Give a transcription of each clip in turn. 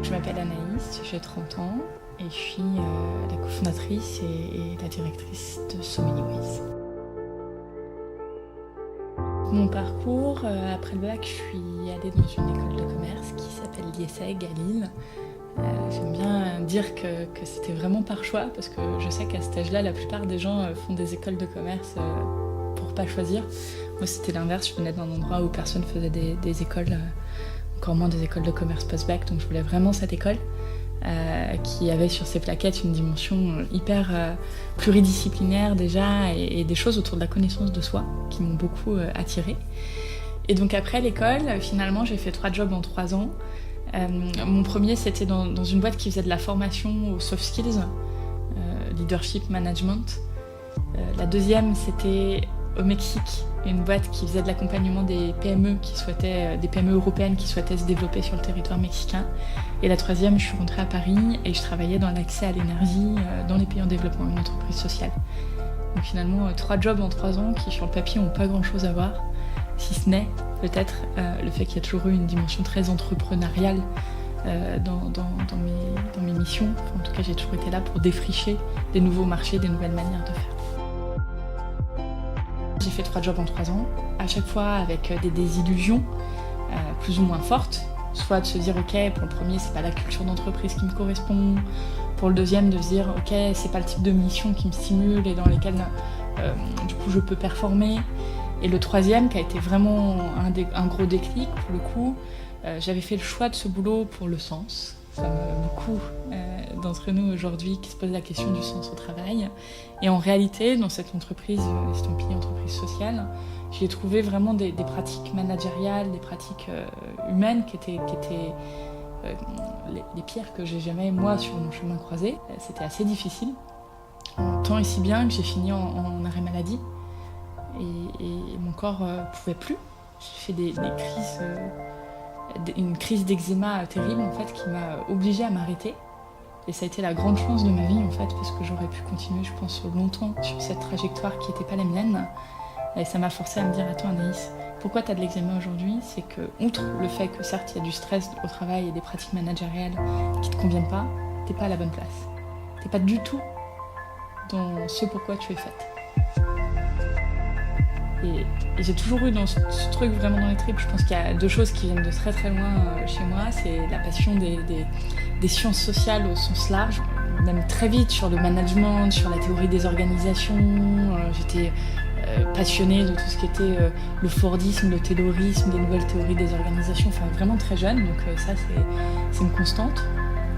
Je m'appelle Anaïs, j'ai 30 ans et je suis la cofondatrice et la directrice de So Many Ways. Mon parcours, après le bac, je suis allée dans une école de commerce qui s'appelle l'IESEG à Lille. J'aime bien dire que c'était vraiment par choix parce que je sais qu'à cet âge-là, la plupart des gens font des écoles de commerce pour pas choisir. Moi, c'était l'inverse, je venais d'un endroit où personne faisait des écoles, encore moins des écoles de commerce post-bac, donc je voulais vraiment cette école qui avait sur ses plaquettes une dimension hyper pluridisciplinaire déjà et des choses autour de la connaissance de soi qui m'ont beaucoup attirée. Et donc après l'école, finalement, j'ai fait 3 jobs en 3 ans. Mon premier, c'était dans une boîte qui faisait de la formation aux soft skills, leadership, management. La deuxième, c'était au Mexique, une boîte qui faisait de l'accompagnement des PME des PME européennes qui souhaitaient se développer sur le territoire mexicain. Et la troisième, je suis rentrée à Paris et je travaillais dans l'accès à l'énergie dans les pays en développement, une entreprise sociale. Donc finalement, 3 jobs en 3 ans qui, sur le papier, n'ont pas grand-chose à voir, si ce n'est peut-être le fait qu'il y a toujours eu une dimension très entrepreneuriale dans mes missions. Enfin, en tout cas, j'ai toujours été là pour défricher des nouveaux marchés, des nouvelles manières de faire. J'ai fait 3 jobs en 3 ans, à chaque fois avec des désillusions plus ou moins fortes. Soit de se dire, ok, pour le premier, c'est pas la culture d'entreprise qui me correspond. Pour le deuxième, de se dire, ok, c'est pas le type de mission qui me stimule et dans lesquelles, du coup, je peux performer. Et le troisième, qui a été vraiment un gros déclic, pour le coup, j'avais fait le choix de ce boulot pour le sens, comme beaucoup d'entre nous aujourd'hui qui se posent la question du sens au travail. Et en réalité, dans cette entreprise, estampillée entreprise sociale, j'y ai trouvé vraiment des pratiques managériales, des pratiques humaines qui étaient les pires que j'ai jamais, moi, sur mon chemin croisé. C'était assez difficile, tant et si bien que j'ai fini en arrêt maladie. Et mon corps pouvait plus. J'ai fait des crises, une crise d'eczéma terrible en fait qui m'a obligée à m'arrêter. Et ça a été la grande chance de ma vie en fait parce que j'aurais pu continuer, je pense, longtemps sur cette trajectoire qui n'était pas la mienne. Et ça m'a forcé à me dire, attends Anaïs, pourquoi tu as de l'eczéma aujourd'hui? C'est que, outre le fait que certes il y a du stress au travail et des pratiques managériales qui te conviennent pas, t'es pas à la bonne place. T'es pas du tout dans ce pourquoi tu es faite. Et j'ai toujours eu dans ce truc vraiment dans les tripes. Je pense qu'il y a 2 choses qui viennent de très très loin chez moi. C'est la passion des sciences sociales au sens large, même très vite sur le management, sur la théorie des organisations. J'étais passionnée de tout ce qui était le Fordisme, le Taylorisme, des nouvelles théories des organisations, enfin vraiment très jeune. Donc ça c'est une constante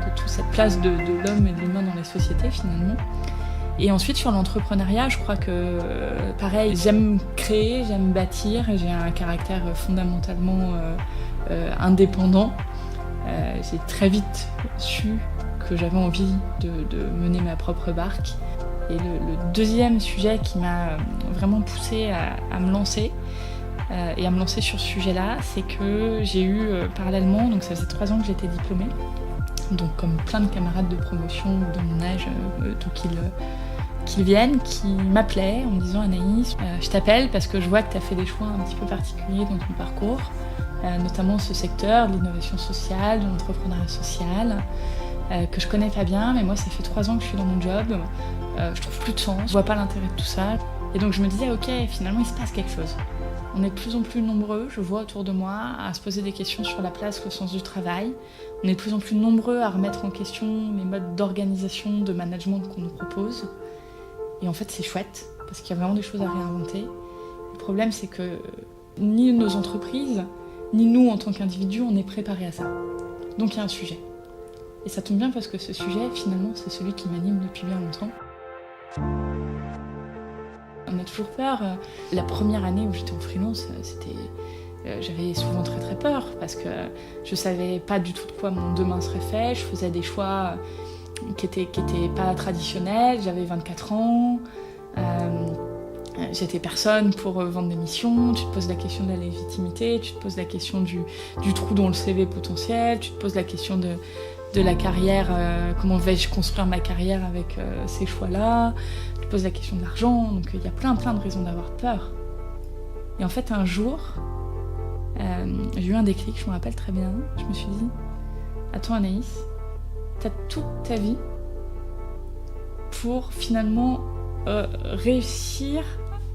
de toute cette place de l'homme et de l'humain dans les sociétés finalement. Et ensuite, sur l'entrepreneuriat, je crois que, pareil, j'aime créer, j'aime bâtir, j'ai un caractère fondamentalement indépendant. J'ai très vite su que j'avais envie de mener ma propre barque. Et le deuxième sujet qui m'a vraiment poussée à me lancer, et à me lancer sur ce sujet-là, c'est que j'ai eu parallèlement, donc ça faisait 3 ans que j'étais diplômée, donc comme plein de camarades de promotion de mon âge, d'où qu'ils viennent, qui m'appelaient en me disant Anaïs, je t'appelle parce que je vois que tu as fait des choix un petit peu particuliers dans ton parcours, notamment ce secteur de l'innovation sociale, de l'entrepreneuriat social, que je connais pas bien, mais moi ça fait 3 ans que je suis dans mon job, je trouve plus de sens, je vois pas l'intérêt de tout ça. Et donc je me disais ok, finalement il se passe quelque chose. On est de plus en plus nombreux, je vois autour de moi, à se poser des questions sur la place, le sens du travail. On est de plus en plus nombreux à remettre en question les modes d'organisation, de management qu'on nous propose. Et en fait, c'est chouette, parce qu'il y a vraiment des choses à réinventer. Le problème, c'est que ni nos entreprises, ni nous, en tant qu'individus, on est préparés à ça. Donc il y a un sujet. Et ça tombe bien parce que ce sujet, finalement, c'est celui qui m'anime depuis bien longtemps. On a toujours peur. La première année où j'étais en freelance, j'avais souvent très très peur parce que je savais pas du tout de quoi mon demain serait fait. Je faisais des choix qui étaient pas traditionnels. J'avais 24 ans. J'étais personne pour vendre des missions. Tu te poses la question de la légitimité, tu te poses la question du trou dans le CV potentiel, tu te poses la question de la carrière, comment vais-je construire ma carrière avec ces choix-là. Tu te poses la question de l'argent, donc il y a plein de raisons d'avoir peur. Et en fait, un jour, j'ai eu un déclic, je me rappelle très bien. Je me suis dit, attends Anaïs, t'as toute ta vie pour finalement réussir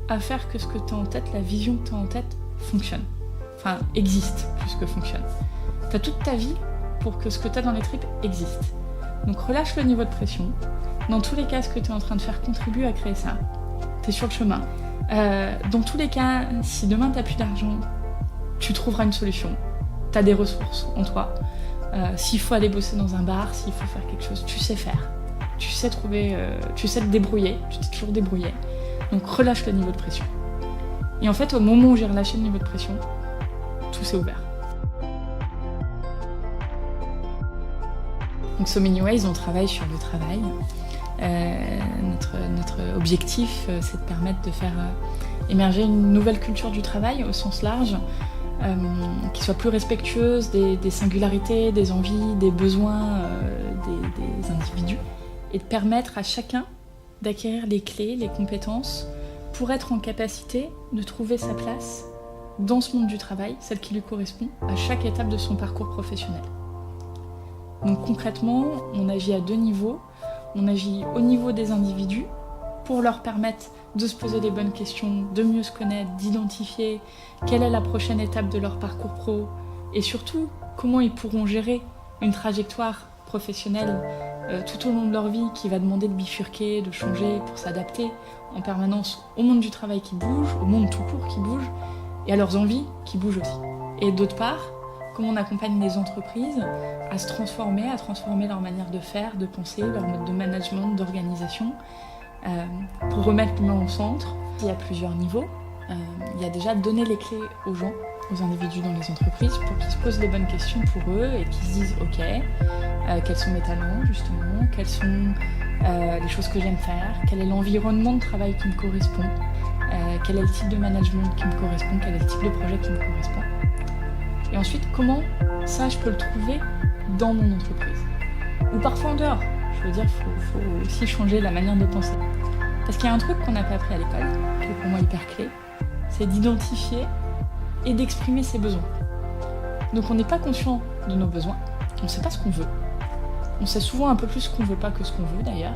à faire que ce que t'as en tête, la vision que t'as en tête, fonctionne. Enfin, existe plus que fonctionne. T'as toute ta vie pour que ce que t'as dans les tripes existe. Donc relâche le niveau de pression. Dans tous les cas, ce que t'es en train de faire contribue à créer ça. T'es sur le chemin. Dans tous les cas, si demain t'as plus d'argent, tu trouveras une solution. T'as des ressources en toi. S'il faut aller bosser dans un bar, s'il faut faire quelque chose, tu sais faire. Tu sais trouver, tu sais te débrouiller. Tu t'es toujours débrouillé. Donc relâche le niveau de pression. Et en fait, au moment où j'ai relâché le niveau de pression, tout s'est ouvert. Donc So Many Ways, on travaille sur le travail. Notre objectif, c'est de permettre de faire émerger une nouvelle culture du travail au sens large, qui soit plus respectueuse des singularités, des envies, des besoins des individus, et de permettre à chacun d'acquérir les clés, les compétences, pour être en capacité de trouver sa place dans ce monde du travail, celle qui lui correspond, à chaque étape de son parcours professionnel. Donc concrètement, on agit à 2 niveaux. On agit au niveau des individus pour leur permettre de se poser les bonnes questions, de mieux se connaître, d'identifier quelle est la prochaine étape de leur parcours pro et surtout comment ils pourront gérer une trajectoire professionnelle tout au long de leur vie qui va demander de bifurquer, de changer pour s'adapter en permanence au monde du travail qui bouge, au monde tout court qui bouge et à leurs envies qui bougent aussi. Et d'autre part, comment on accompagne les entreprises à se transformer, à transformer leur manière de faire, de penser, leur mode de management, d'organisation, pour remettre l'humain au centre. Il y a plusieurs niveaux. Il y a déjà donner les clés aux gens, aux individus dans les entreprises, pour qu'ils se posent les bonnes questions pour eux et qu'ils se disent « Ok, quels sont mes talents justement, quelles sont les choses que j'aime faire, quel est l'environnement de travail qui me correspond, quel est le type de management qui me correspond, quel est le type de projet qui me correspond. » Et ensuite, comment ça, je peux le trouver dans mon entreprise. Ou parfois en dehors. Je veux dire, il faut aussi changer la manière de penser. Parce qu'il y a un truc qu'on n'a pas appris à l'école, qui est pour moi hyper clé, c'est d'identifier et d'exprimer ses besoins. Donc on n'est pas conscient de nos besoins, on ne sait pas ce qu'on veut. On sait souvent un peu plus ce qu'on veut pas que ce qu'on veut d'ailleurs.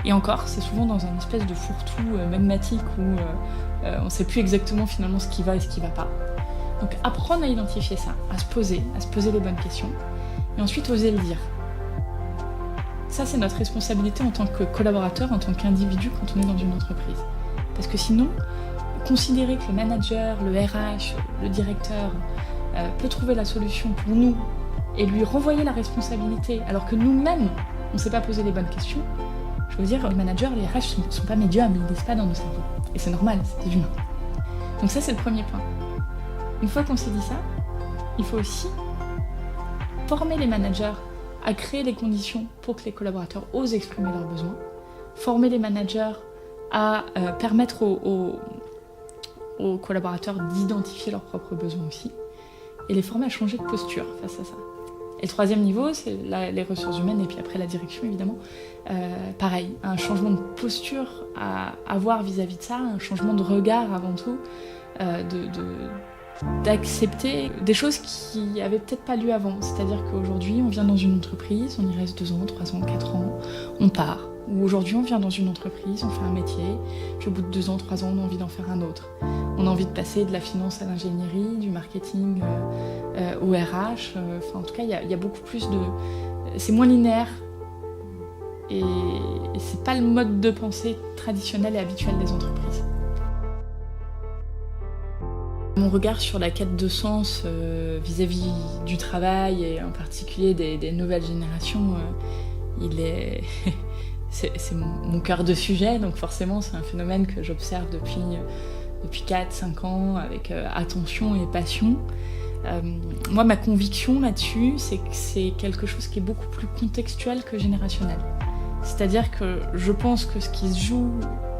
Et encore, c'est souvent dans un espèce de fourre-tout magmatique où on ne sait plus exactement finalement ce qui va et ce qui ne va pas. Donc apprendre à identifier ça, à se poser les bonnes questions, et ensuite oser le dire. Ça, c'est notre responsabilité en tant que collaborateur, en tant qu'individu quand on est dans une entreprise. Parce que sinon, considérer que le manager, le RH, le directeur peut trouver la solution pour nous et lui renvoyer la responsabilité alors que nous-mêmes, on ne sait pas poser les bonnes questions, je veux dire, les managers, les RH ne sont pas médiums, ils ne lisent pas dans nos cerveaux. Et c'est normal, c'est des humains. Donc ça, c'est le premier point. Une fois qu'on s'est dit ça, il faut aussi former les managers à créer les conditions pour que les collaborateurs osent exprimer leurs besoins, former les managers à permettre aux collaborateurs d'identifier leurs propres besoins aussi, et les former à changer de posture face à ça. Et le troisième niveau, c'est les ressources humaines, et puis après la direction évidemment. Pareil, un changement de posture à avoir vis-à-vis de ça, un changement de regard avant tout, d'accepter des choses qui n'avaient peut-être pas lieu avant. C'est-à-dire qu'aujourd'hui, on vient dans une entreprise, on y reste 2 ans, 3 ans, 4 ans, on part. Ou aujourd'hui, on vient dans une entreprise, on fait un métier, puis au bout de 2 ans, 3 ans, on a envie d'en faire un autre. On a envie de passer de la finance à l'ingénierie, du marketing au RH. En tout cas, il y a beaucoup plus de... C'est moins linéaire. Et c'est pas le mode de pensée traditionnel et habituel des entreprises. Mon regard sur la quête de sens vis-à-vis du travail et en particulier des nouvelles générations, c'est mon cœur de sujet, donc forcément c'est un phénomène que j'observe depuis 4-5 ans avec attention et passion. Moi, ma conviction là-dessus, c'est que c'est quelque chose qui est beaucoup plus contextuel que générationnel. C'est-à-dire que je pense que ce qui se joue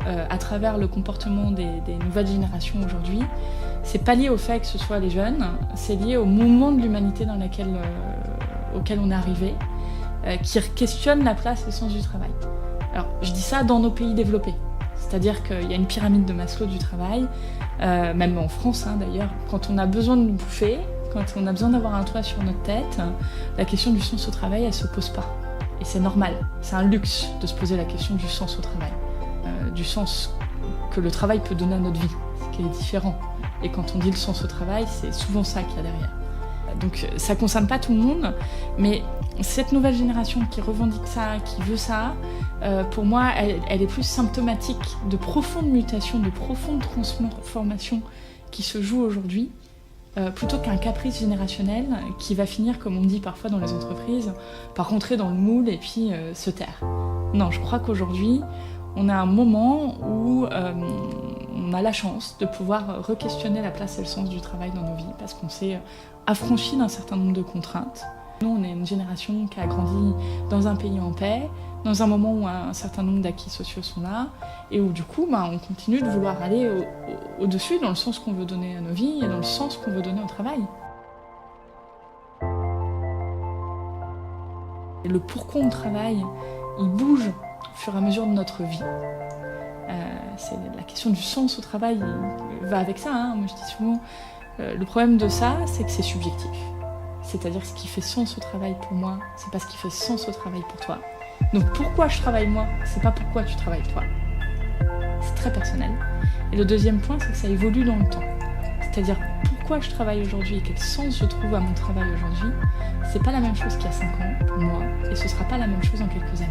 à travers le comportement des nouvelles générations aujourd'hui, c'est pas lié au fait que ce soit les jeunes, c'est lié au moment de l'humanité auquel on est arrivé, qui questionne la place et le sens du travail. Alors, je dis ça dans nos pays développés. C'est-à-dire qu'il y a une pyramide de Maslow du travail, même en France d'ailleurs. Quand on a besoin de nous bouffer, quand on a besoin d'avoir un toit sur notre tête, la question du sens au travail, elle se pose pas. Et c'est normal, c'est un luxe de se poser la question du sens au travail. Du sens que le travail peut donner à notre vie, ce qui est différent. Et quand on dit le sens au travail, c'est souvent ça qu'il y a derrière. Donc ça concerne pas tout le monde, mais cette nouvelle génération qui revendique ça, qui veut ça, pour moi, elle est plus symptomatique de profondes mutations, de profondes transformations qui se jouent aujourd'hui, plutôt qu'un caprice générationnel qui va finir, comme on dit parfois dans les entreprises, par rentrer dans le moule et puis se taire. Non, je crois qu'aujourd'hui, on a un moment où on a la chance de pouvoir re-questionner la place et le sens du travail dans nos vies, parce qu'on s'est affranchi d'un certain nombre de contraintes. Nous, on est une génération qui a grandi dans un pays en paix, dans un moment où un certain nombre d'acquis sociaux sont là, et où du coup, on continue de vouloir aller au-dessus dans le sens qu'on veut donner à nos vies et dans le sens qu'on veut donner au travail. Et le pourquoi on travaille, il bouge au fur et à mesure de notre vie. C'est la question du sens au travail va avec ça. Moi, je dis souvent, le problème de ça, c'est que c'est subjectif. C'est-à-dire que ce qui fait sens au travail pour moi, c'est pas ce qui fait sens au travail pour toi. Donc pourquoi je travaille moi, c'est pas pourquoi tu travailles toi. C'est très personnel. Et le deuxième point, c'est que ça évolue dans le temps. C'est-à-dire pourquoi je travaille aujourd'hui et quel sens je trouve à mon travail aujourd'hui, c'est pas la même chose qu'il y a 5 ans pour moi, et ce sera pas la même chose dans quelques années.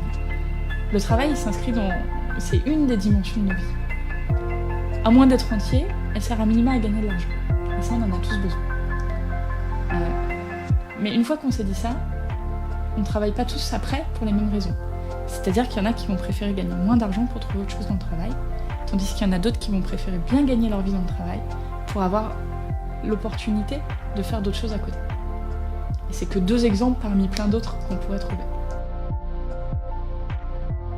Le travail, il s'inscrit dans... C'est une des dimensions de nos vies. À moins d'être entier, elle sert à minima à gagner de l'argent. Et ça, on en a tous besoin. Mais une fois qu'on s'est dit ça, on ne travaille pas tous après pour les mêmes raisons. C'est-à-dire qu'il y en a qui vont préférer gagner moins d'argent pour trouver autre chose dans le travail, tandis qu'il y en a d'autres qui vont préférer bien gagner leur vie dans le travail pour avoir l'opportunité de faire d'autres choses à côté. Et c'est que 2 exemples parmi plein d'autres qu'on pourrait trouver.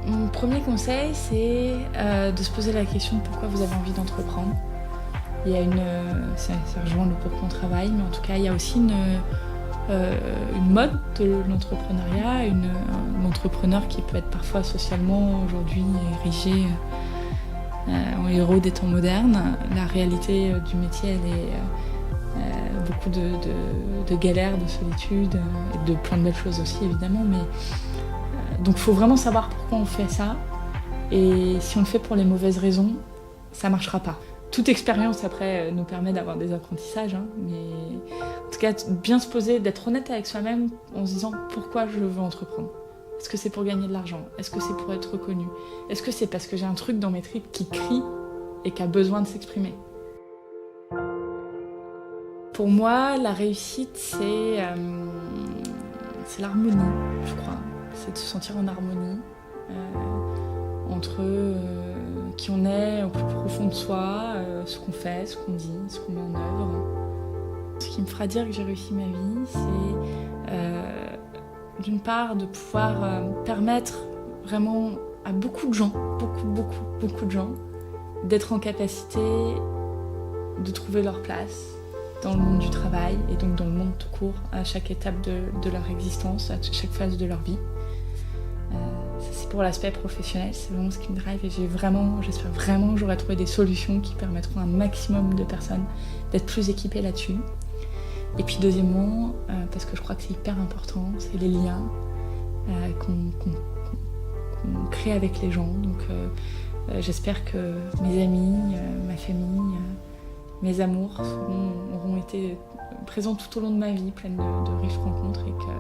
Mon premier conseil, c'est de se poser la question de pourquoi vous avez envie d'entreprendre. Il y a ça rejoint le pourquoi on travaille, mais en tout cas, il y a aussi une mode de l'entrepreneuriat, un entrepreneur qui peut être parfois socialement aujourd'hui érigé en héros des temps modernes. La réalité du métier, elle est beaucoup de galères, de solitude, et de plein de belles choses aussi évidemment, mais donc il faut vraiment savoir pourquoi on fait ça, et si on le fait pour les mauvaises raisons, ça ne marchera pas. Toute expérience après nous permet d'avoir des apprentissages, mais en tout cas bien se poser, d'être honnête avec soi-même en se disant pourquoi je veux entreprendre. Est-ce que c'est pour gagner de l'argent? Est-ce que c'est pour être reconnu? Est-ce que c'est parce que j'ai un truc dans mes tripes qui crie et qui a besoin de s'exprimer? Pour moi, la réussite, c'est l'harmonie, je crois. C'est de se sentir en harmonie entre qui on est au plus profond de soi, ce qu'on fait, ce qu'on dit, ce qu'on met en œuvre. Ce qui me fera dire que j'ai réussi ma vie, c'est d'une part de pouvoir permettre vraiment à beaucoup de gens, beaucoup de gens, d'être en capacité de trouver leur place dans le monde du travail et donc dans le monde tout court à chaque étape de leur existence, à chaque phase de leur vie. Ça, c'est pour l'aspect professionnel, c'est vraiment ce qui me drive, et j'espère vraiment que j'aurai trouvé des solutions qui permettront à un maximum de personnes d'être plus équipées là-dessus. Et puis deuxièmement, parce que je crois que c'est hyper important, c'est les liens qu'on crée avec les gens. Donc j'espère que mes amis, ma famille, mes amours auront été présents tout au long de ma vie, pleine de riches rencontres, et que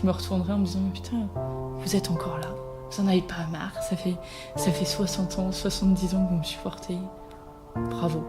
je me retournerai en me disant putain, vous êtes encore là, vous en avez pas marre, ça fait 60 ans, 70 ans que vous me supportez, bravo.